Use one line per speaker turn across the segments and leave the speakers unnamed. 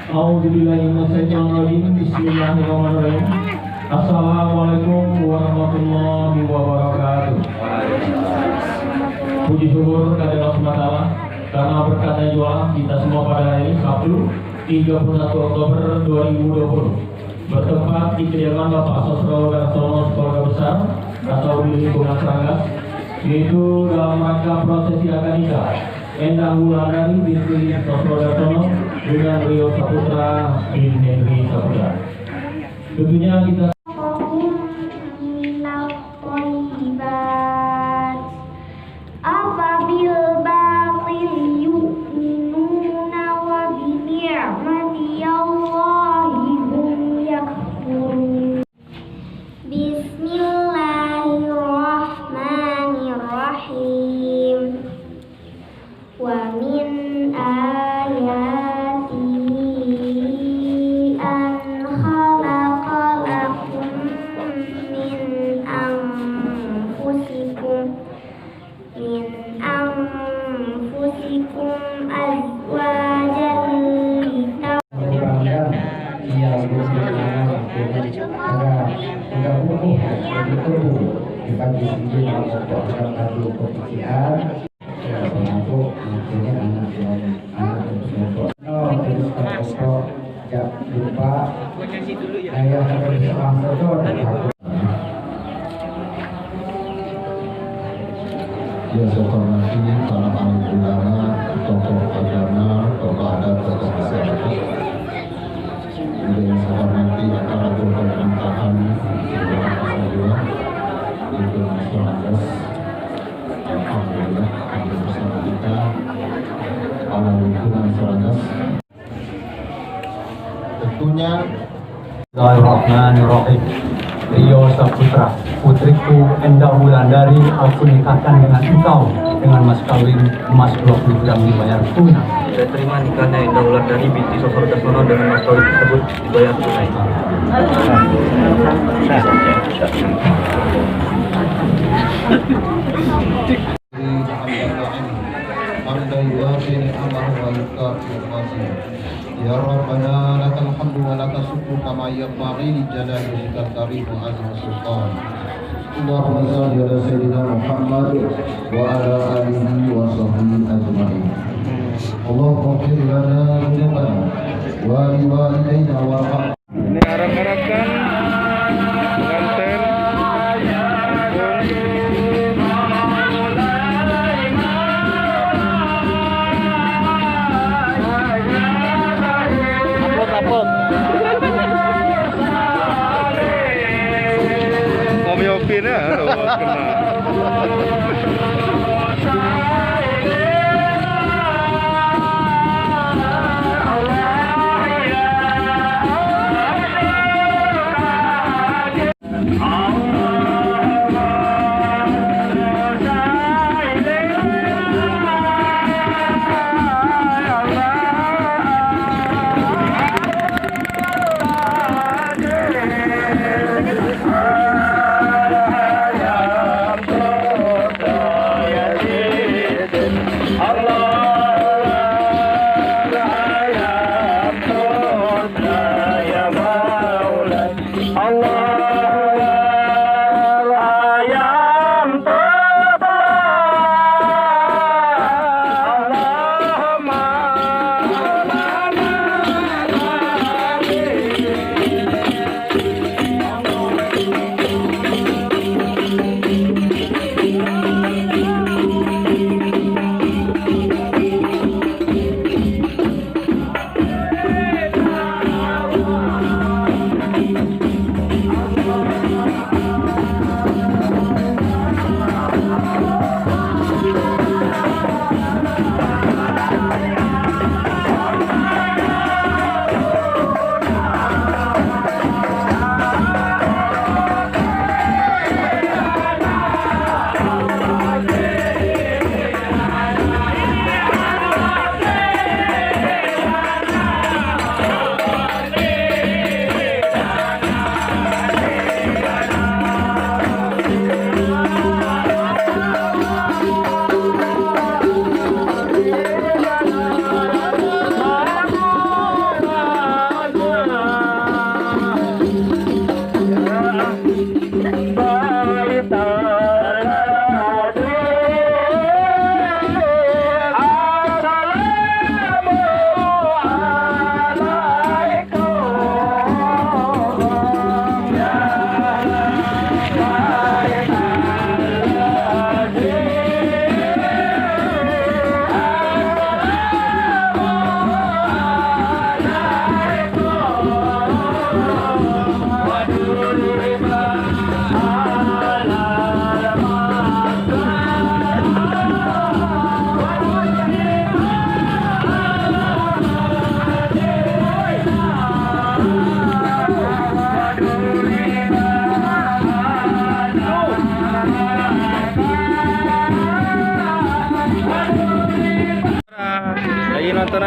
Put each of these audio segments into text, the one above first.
A'udzubillahiminasyaitonirrajim. Bismillahirrahmanirrahim. Assalamualaikum warahmatullahi wabarakatuh. Puji syukur kepada Allah SWT karena berkatnya jualan kita semua pada hari ini Sabtu 31 Oktober 2020 bertempat di kediaman Bapak Sosro Gartono Keluarga Besar atau di lingkungan Serangga, yaitu dalam rangka prosesi akad nikah Endang Wulandari binti Sosro Gartono dengan Rio Saputra bin Henry Saputra. Tentunya kita
yang saya hormati para alim ulama, tokoh agama, tokoh adat, tokoh masyarakat. Yang saya hormati para tokoh pemerintahan itu masyarakat. Alhamdulillah, kami bersama kita para lingkungan masyarakat. Tentunya
Bismillahirrahmanirrahim. Rio Saputra, putriku Endang Wulandari, aku nikahkan dengan engkau dengan mas kawin emas 20 gram dibayar tunai.
Saya terima nikahnya Endang Wulandari binti Sosro Gartono dengan mas kawin tersebut dibayar tunai.
Ya Rabbana lakal hamdu wa lakal syukru kama yanbaghi li jalali wajhikal karim wa azimi sultan. Allahumma shalli ala sayyidina Muhammad wa ala alihi wa sahbihi ajma'in. Allahumma ighfir lana dhunubana wa li walidayna warham.
Ini harap-harapkan pengantin Om Yopin ya, kena.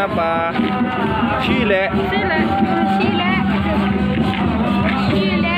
apa? Chile.
Chile. Chile. Chile.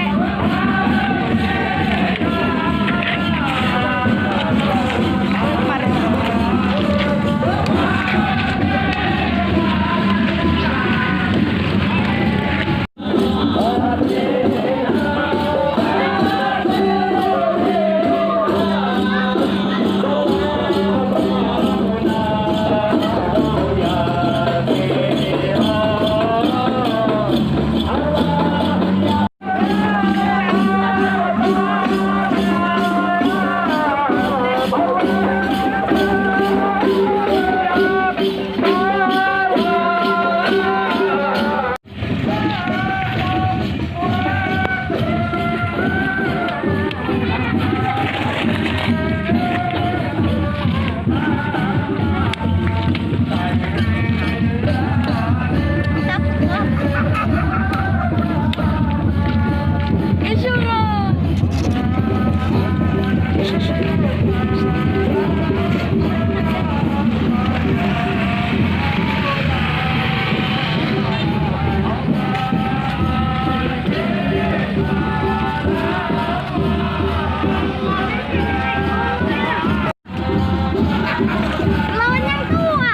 Lawan yang tua,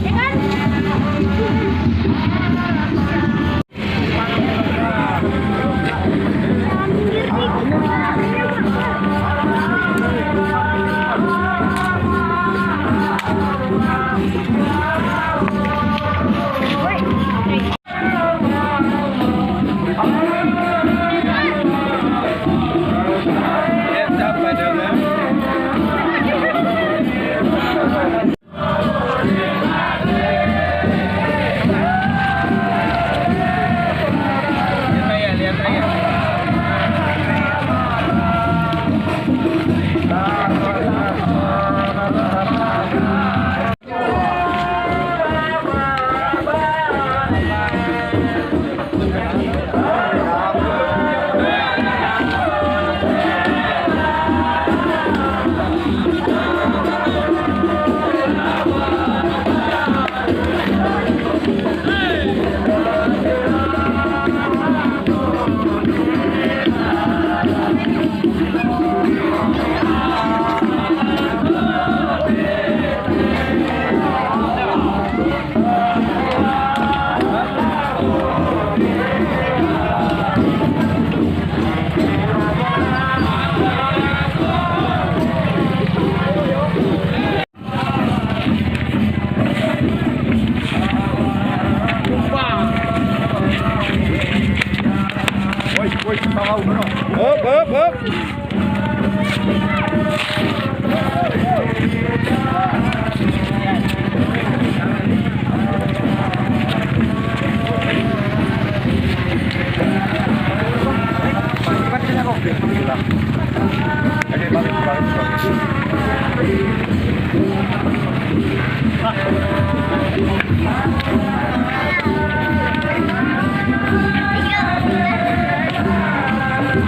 ya kan?
Up.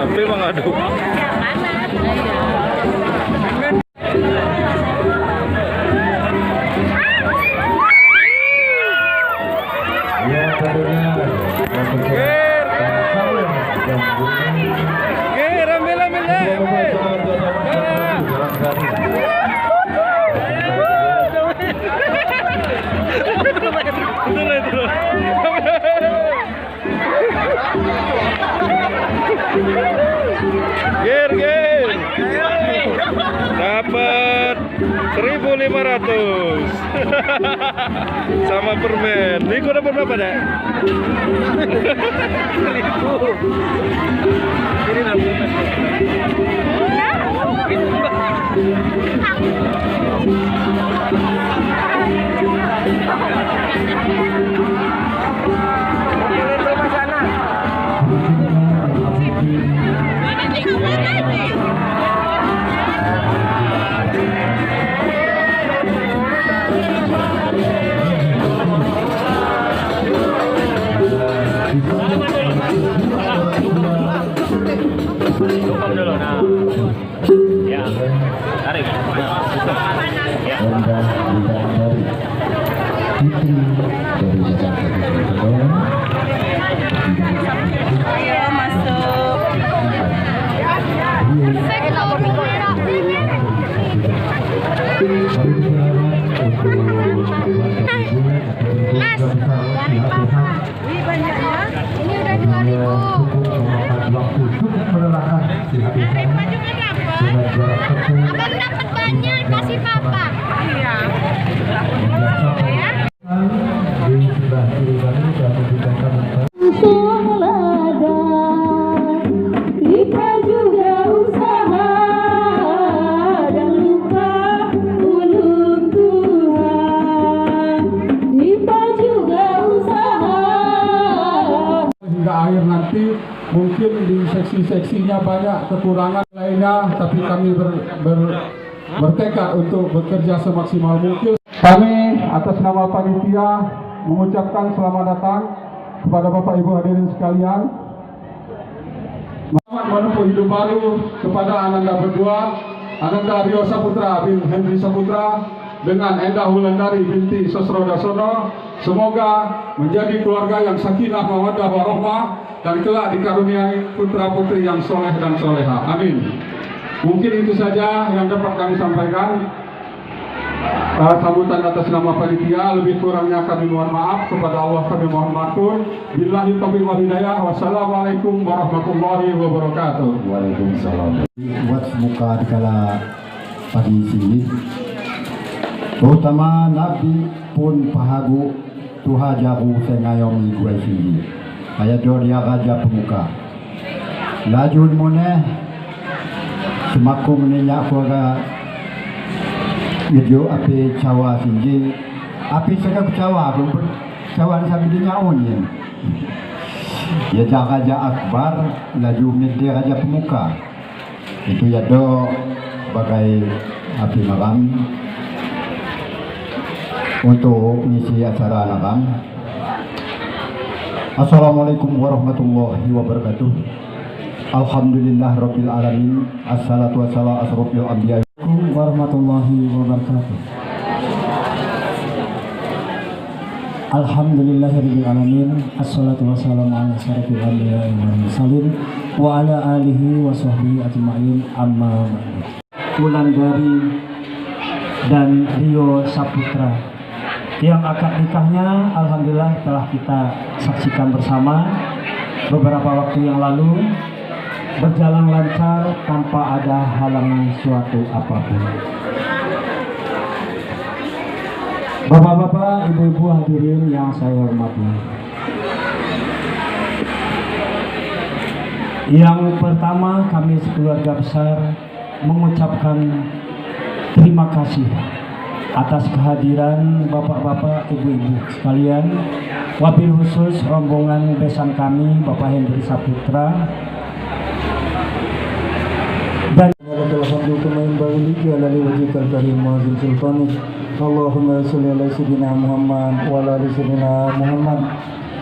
Sampai mengadu. Gir. Dapat 1.500 sama permen. Niko dapat berapa, Dek? 1.000. Ini dapat.
Tumpang dulu, nah. Ya, tarik. Ya.
Ayo masuk. Saya kita orang merah. Mas, dari papa. Wih banyak ya. Ini udah 2.000. Rima juga dapat. Abang dapat banyak, kasih papa. Iya. Ya.
Kita juga usaha dan lupa ulun Tuhan. Kita juga usaha
hingga akhir nanti. Mungkin di seksi-seksinya banyak kekurangan lainnya, tapi kami bertekad untuk bekerja semaksimal mungkin. Kami atas nama panitia mengucapkan selamat datang kepada Bapak Ibu hadirin sekalian. Selamat menempuh hidup baru kepada Ananda berdua, Ananda Rio Saputra bin Henry Saputra dengan Endah Wulandari binti Sosrodasono. Semoga menjadi keluarga yang sakinah mawaddah warahmah dan kelak dikaruniai putra-putri yang soleh dan soleha. Amin. Mungkin itu saja yang dapat kami sampaikan. Sambutan atas nama panitia, lebih kurangnya kami mohon maaf, kepada Allah kami mohon matur. Billahi taufiq wal hidayah. Wassalamualaikum warahmatullahi wabarakatuh.
Waalaikumsalam. Buat muka dikala pagi sini, terutama Nabi pun pahagu tuhajahu sengayom gue sini. Ayat dia raja pemuka. Lajun moneh semakum minyak keluarga video api cawa sini. Api segala cawa belum cawa sambil dinyaun ya.
Ya Raja Akbar laju minti Raja Pemuka. Itu ya do sebagai api maram untuk mengisi acara anak. Assalamualaikum warahmatullahi wabarakatuh. Alhamdulillah rabbil alamin. Assalatu wassalamu asrofil anbiya. Assalamualaikum warahmatullahi wabarakatuh. Alhamdulillahirabbil alamin. Assalatu wassalamu ala asyrofil anbiya wal mursalin wa ala alihi wa sahbihi ajmain. Amma ba'du. Wulandari dan Rio Saputra yang akad nikahnya alhamdulillah telah kita saksikan bersama beberapa waktu yang lalu, berjalan lancar tanpa ada halangan suatu apapun. Bapak-bapak, ibu-ibu hadirin yang saya hormati, yang pertama kami sekeluarga besar mengucapkan terima kasih atas kehadiran bapak-bapak, ibu-ibu sekalian, wabil khusus rombongan besan kami Bapak Hendri Saputra dan Allahumma sholli ala sayyidina Muhammad wa ala ali sayyidina Muhammad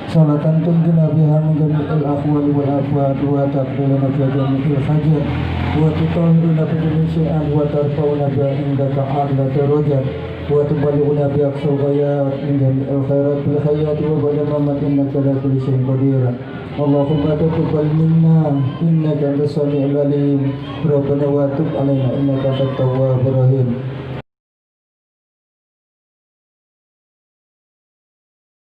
salatan tunjina biha min jami'il ahwali wal afwat wa taqbiluna fi jami'il hajat wa tutahhiruna fi jami'i syai'an wa tarfa'una biha indaka a'la darajat wa tuballighuna bi aqsal ghayat min jami'il khairat fil hayati wa ba'da mamat innaka ala kulli syai'in qadir. Allahumma taqabbal minna innaka antas samiul alim. Rabbana wa tub alaina innaka antat tawwabur rahim.